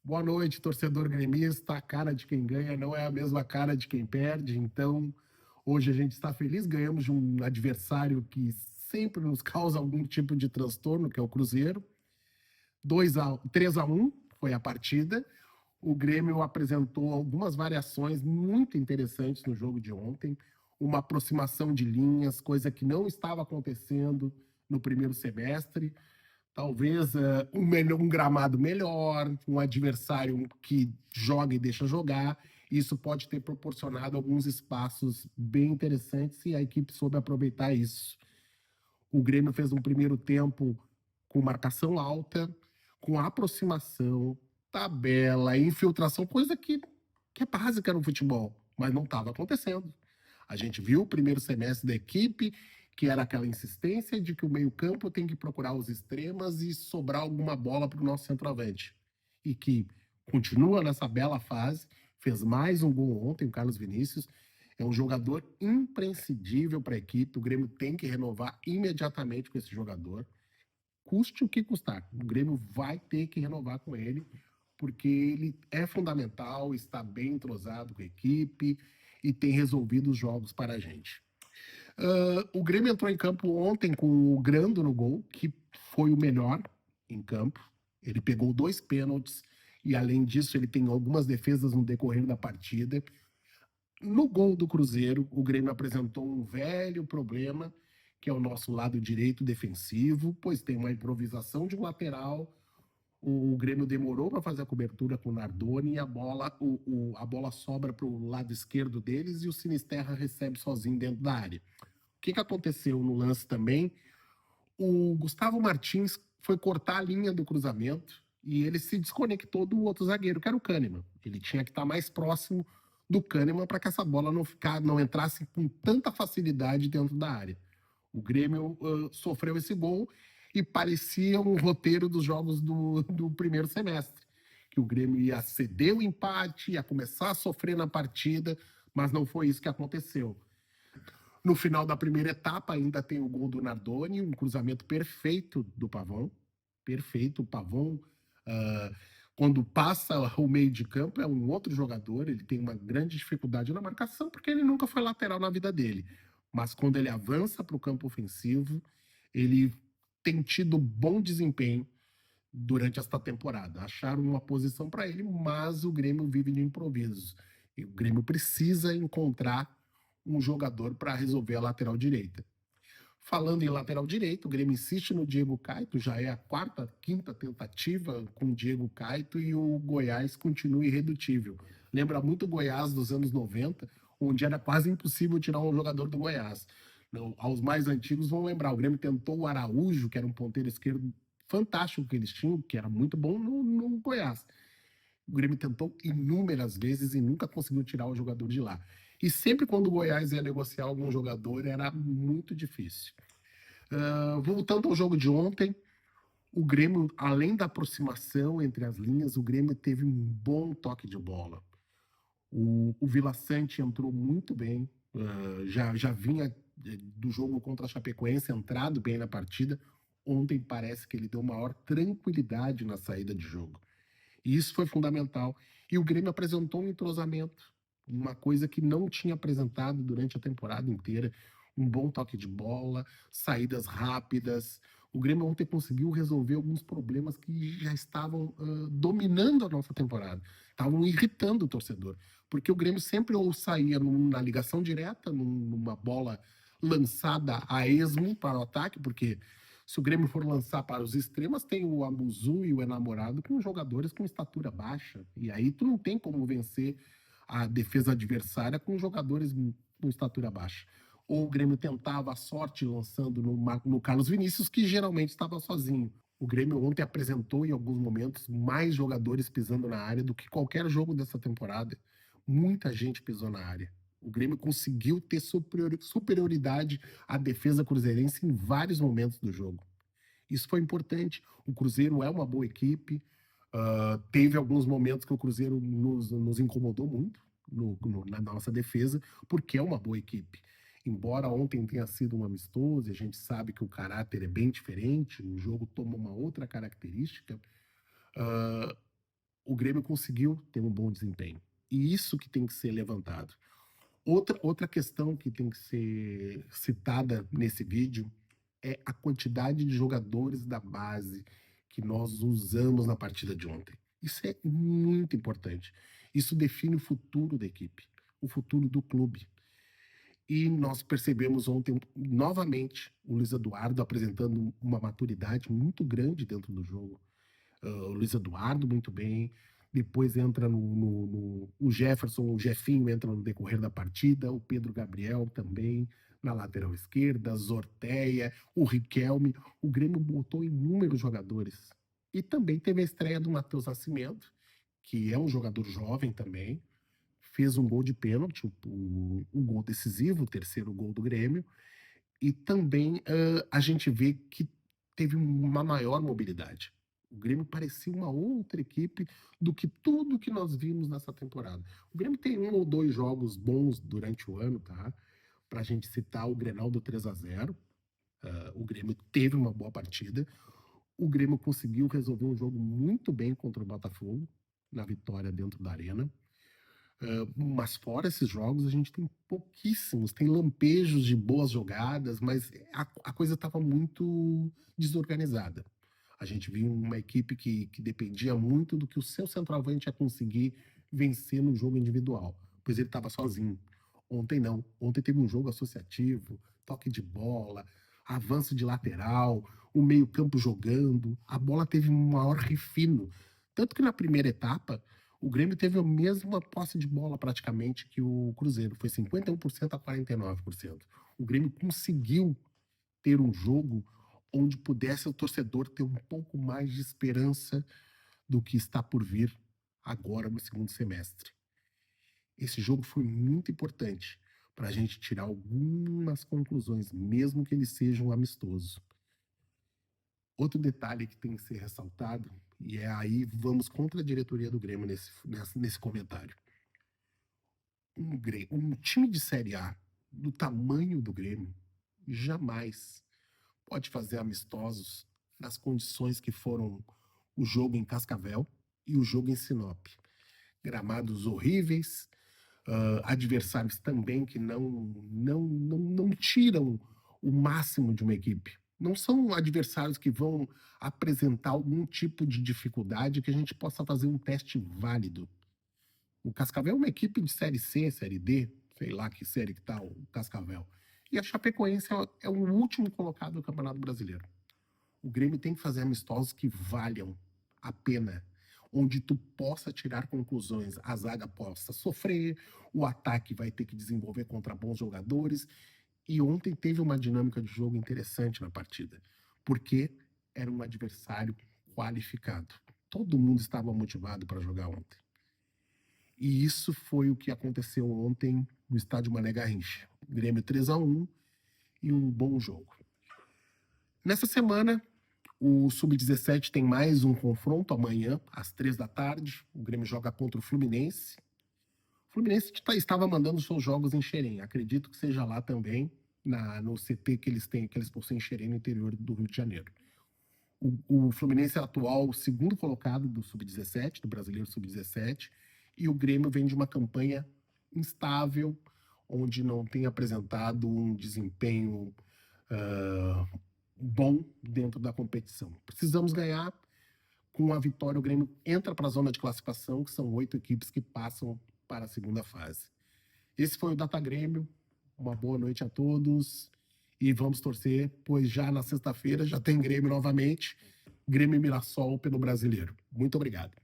Boa noite, torcedor gremista. A cara de quem ganha não é a mesma cara de quem perde. Então, hoje a gente está feliz. Ganhamos de um adversário que sempre nos causa algum tipo de transtorno, que é o Cruzeiro. 3-1 foi a partida. O Grêmio apresentou algumas variações muito interessantes no jogo de ontem. Uma aproximação de linhas, coisa que não estava acontecendo no primeiro semestre. Talvez um gramado melhor, um adversário que joga e deixa jogar. Isso pode ter proporcionado alguns espaços bem interessantes e a equipe soube aproveitar isso. O Grêmio fez um primeiro tempo com marcação alta, com aproximação, tabela, infiltração, coisa que é básica no futebol, mas não estava acontecendo. A gente viu o primeiro semestre da equipe, que era aquela insistência de que o meio-campo tem que procurar os extremas e sobrar alguma bola para o nosso centroavante. E que continua nessa bela fase, fez mais um gol ontem, o Carlos Vinícius. É um jogador imprescindível para a equipe. O Grêmio tem que renovar imediatamente com esse jogador, custe o que custar. O Grêmio vai ter que renovar com ele, porque ele é fundamental, está bem entrosado com a equipe e tem resolvido os jogos para a gente. O Grêmio entrou em campo ontem com o Grando no gol, que foi o melhor em campo. Ele pegou 2 pênaltis e, além disso, ele tem algumas defesas no decorrer da partida. No gol do Cruzeiro, o Grêmio apresentou um velho problema, que é o nosso lado direito defensivo, pois tem uma improvisação de um lateral. O Grêmio demorou para fazer a cobertura com o Nardoni e a bola sobra para o lado esquerdo deles e o Sinisterra recebe sozinho dentro da área. O que aconteceu no lance também? O Gustavo Martins foi cortar a linha do cruzamento e ele se desconectou do outro zagueiro, que era o Kahneman. Ele tinha que estar mais próximo do Kahneman para que essa bola não entrasse com tanta facilidade dentro da área. O Grêmio sofreu esse gol e parecia um roteiro dos jogos do primeiro semestre, que o Grêmio ia ceder o empate, ia começar a sofrer na partida, mas não foi isso que aconteceu. No final da primeira etapa, ainda tem o gol do Nardoni, um cruzamento perfeito do Pavão. Perfeito. O Pavão, quando passa o meio de campo, é um outro jogador. Ele tem uma grande dificuldade na marcação, porque ele nunca foi lateral na vida dele. Mas quando ele avança para o campo ofensivo, ele tem tido bom desempenho durante esta temporada. Acharam uma posição para ele, mas o Grêmio vive de improviso. E o Grêmio precisa encontrar um jogador para resolver a lateral direita. Falando em lateral direito, o Grêmio insiste no Diego Caito, já é a quarta, quinta tentativa com o Diego Caito e o Goiás continua irredutível. Lembra muito o Goiás dos anos 90, onde era quase impossível tirar um jogador do Goiás. Não, aos mais antigos vão lembrar, o Grêmio tentou o Araújo, que era um ponteiro esquerdo fantástico que eles tinham, que era muito bom no Goiás. O Grêmio tentou inúmeras vezes e nunca conseguiu tirar o jogador de lá. E sempre quando o Goiás ia negociar algum jogador, era muito difícil. Voltando ao jogo de ontem, o Grêmio, além da aproximação entre as linhas, o Grêmio teve um bom toque de bola. O Vila Sante entrou muito bem, já vinha do jogo contra a Chapecoense, entrado bem na partida. Ontem parece que ele deu maior tranquilidade na saída de jogo. E isso foi fundamental. E o Grêmio apresentou um entrosamento, uma coisa que não tinha apresentado durante a temporada inteira. Um bom toque de bola, saídas rápidas. O Grêmio ontem conseguiu resolver alguns problemas que já estavam dominando a nossa temporada, estavam irritando o torcedor. Porque o Grêmio sempre ou saía na ligação direta, numa bola lançada a esmo para o ataque, porque se o Grêmio for lançar para os extremos, tem o Amuzu e o Enamorado com jogadores com estatura baixa. E aí tu não tem como vencer a defesa adversária com jogadores com estatura baixa. Ou o Grêmio tentava a sorte lançando no Carlos Vinícius, que geralmente estava sozinho. O Grêmio ontem apresentou em alguns momentos mais jogadores pisando na área do que qualquer jogo dessa temporada. Muita gente pisou na área. O Grêmio conseguiu ter superioridade à defesa cruzeirense em vários momentos do jogo. Isso foi importante. O Cruzeiro é uma boa equipe. Teve alguns momentos que o Cruzeiro nos incomodou muito na nossa defesa, porque é uma boa equipe. Embora ontem tenha sido um amistoso, a gente sabe que o caráter é bem diferente, o jogo toma uma outra característica. o Grêmio conseguiu ter um bom desempenho. E isso que tem que ser levantado. Outra questão que tem que ser citada nesse vídeo é a quantidade de jogadores da base que nós usamos na partida de ontem. Isso é muito importante. Isso define o futuro da equipe, o futuro do clube. E nós percebemos ontem, novamente, o Luiz Eduardo apresentando uma maturidade muito grande dentro do jogo. O Luiz Eduardo muito bem, depois entra o Jefferson, o Jefinho entra no decorrer da partida, o Pedro Gabriel também na lateral esquerda, Zorteia, o Riquelme, o Grêmio botou inúmeros jogadores. E também teve a estreia do Matheus Nascimento, que é um jogador jovem também, fez um gol de pênalti, um gol decisivo, o terceiro gol do Grêmio, e também a gente vê que teve uma maior mobilidade. O Grêmio parecia uma outra equipe do que tudo que nós vimos nessa temporada. O Grêmio tem 1 ou 2 jogos bons durante o ano, tá? Pra gente citar o Grenal do 3-0. O Grêmio teve uma boa partida. O Grêmio conseguiu resolver um jogo muito bem contra o Botafogo, na vitória dentro da Arena. Mas fora esses jogos, a gente tem pouquíssimos, tem lampejos de boas jogadas, mas a coisa estava muito desorganizada. A gente viu uma equipe que dependia muito do que o seu centroavante ia conseguir vencer no jogo individual, pois ele estava sozinho. Ontem não. Ontem teve um jogo associativo, toque de bola, avanço de lateral, o meio-campo jogando. A bola teve um maior refino. Tanto que na primeira etapa, o Grêmio teve a mesma posse de bola praticamente que o Cruzeiro. Foi 51% a 49%. O Grêmio conseguiu ter um jogo onde pudesse o torcedor ter um pouco mais de esperança do que está por vir agora no segundo semestre. Esse jogo foi muito importante para a gente tirar algumas conclusões, mesmo que eles sejam amistosos. Outro detalhe que tem que ser ressaltado, e é aí vamos contra a diretoria do Grêmio nesse comentário. Um time de Série A do tamanho do Grêmio jamais pode fazer amistosos nas condições que foram o jogo em Cascavel e o jogo em Sinop. Gramados horríveis, adversários também que não tiram o máximo de uma equipe. Não são adversários que vão apresentar algum tipo de dificuldade que a gente possa fazer um teste válido. O Cascavel é uma equipe de Série C, Série D, sei lá que série que tá o Cascavel. E a Chapecoense é o último colocado do Campeonato Brasileiro. O Grêmio tem que fazer amistosos que valham a pena, onde tu possa tirar conclusões, a zaga possa sofrer, o ataque vai ter que desenvolver contra bons jogadores. E ontem teve uma dinâmica de jogo interessante na partida, porque era um adversário qualificado. Todo mundo estava motivado para jogar ontem. E isso foi o que aconteceu ontem no estádio Mané Garrincha. Grêmio 3-1 e um bom jogo. Nessa semana, o Sub-17 tem mais um confronto amanhã, às 3 da tarde. O Grêmio joga contra o Fluminense. O Fluminense estava mandando seus jogos em Xerém. Acredito que seja lá também, no CT que eles possuem em Xerém, no interior do Rio de Janeiro. O Fluminense é o atual segundo colocado do Sub-17, do Brasileiro Sub-17, e o Grêmio vem de uma campanha instável, onde não tem apresentado um desempenho bom dentro da competição. Precisamos ganhar. Com a vitória, o Grêmio entra para a zona de classificação, que são 8 equipes que passam para a segunda fase. Esse foi o Data Grêmio. Uma boa noite a todos. E vamos torcer, pois já na sexta-feira já tem Grêmio novamente. Grêmio e Mirassol pelo Brasileiro. Muito obrigado.